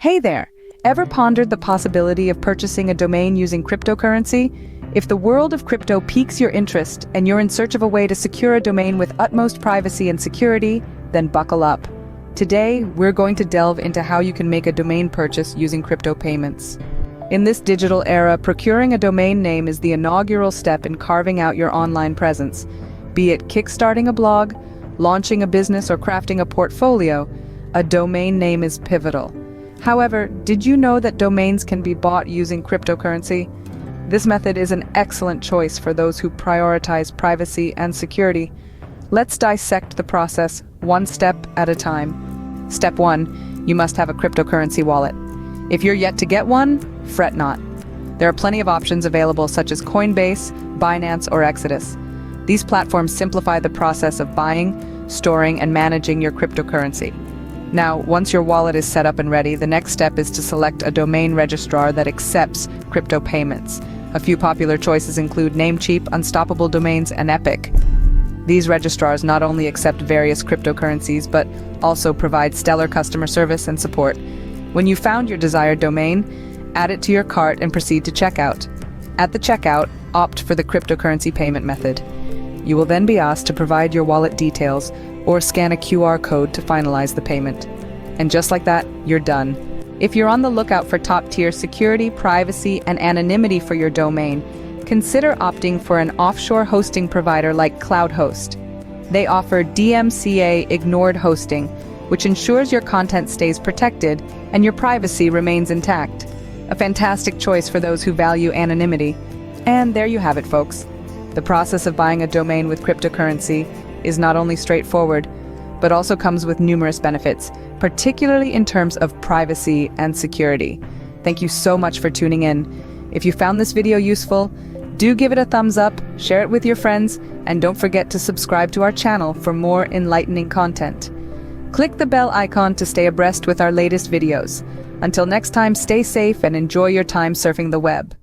Hey there! Ever pondered the possibility of purchasing a domain using cryptocurrency? If the world of crypto piques your interest and you're in search of a way to secure a domain with utmost privacy and security, then buckle up. Today, we're going to delve into how you can make a domain purchase using crypto payments. In this digital era, procuring a domain name is the inaugural step in carving out your online presence. Be it kickstarting a blog, launching a business, or crafting a portfolio, a domain name is pivotal. However, did you know that domains can be bought using cryptocurrency? This method is an excellent choice for those who prioritize privacy and security. Let's dissect the process one step at a time. Step 1. You must have a cryptocurrency wallet. If you're yet to get one, fret not. There are plenty of options available such as Coinbase, Binance, or Exodus. These platforms simplify the process of buying, storing, and managing your cryptocurrency. Now, once your wallet is set up and ready, the next step is to select a domain registrar that accepts crypto payments. A few popular choices include Namecheap, Unstoppable Domains, and Epik. These registrars not only accept various cryptocurrencies, but also provide stellar customer service and support. When you've found your desired domain, add it to your cart and proceed to checkout. At the checkout, opt for the cryptocurrency payment method. You will then be asked to provide your wallet details or scan a QR code to finalize the payment. And just like that, you're done. If you're on the lookout for top-tier security, privacy, and anonymity for your domain, consider opting for an offshore hosting provider like QloudHost. They offer DMCA ignored hosting, which ensures your content stays protected and your privacy remains intact. A fantastic choice for those who value anonymity. And there you have it, folks. The process of buying a domain with cryptocurrency is not only straightforward, but also comes with numerous benefits, particularly in terms of privacy and security. Thank you so much for tuning in. If you found this video useful, do give it a thumbs up, share it with your friends, and don't forget to subscribe to our channel for more enlightening content. Click the bell icon to stay abreast with our latest videos. Until next time, stay safe and enjoy your time surfing the web.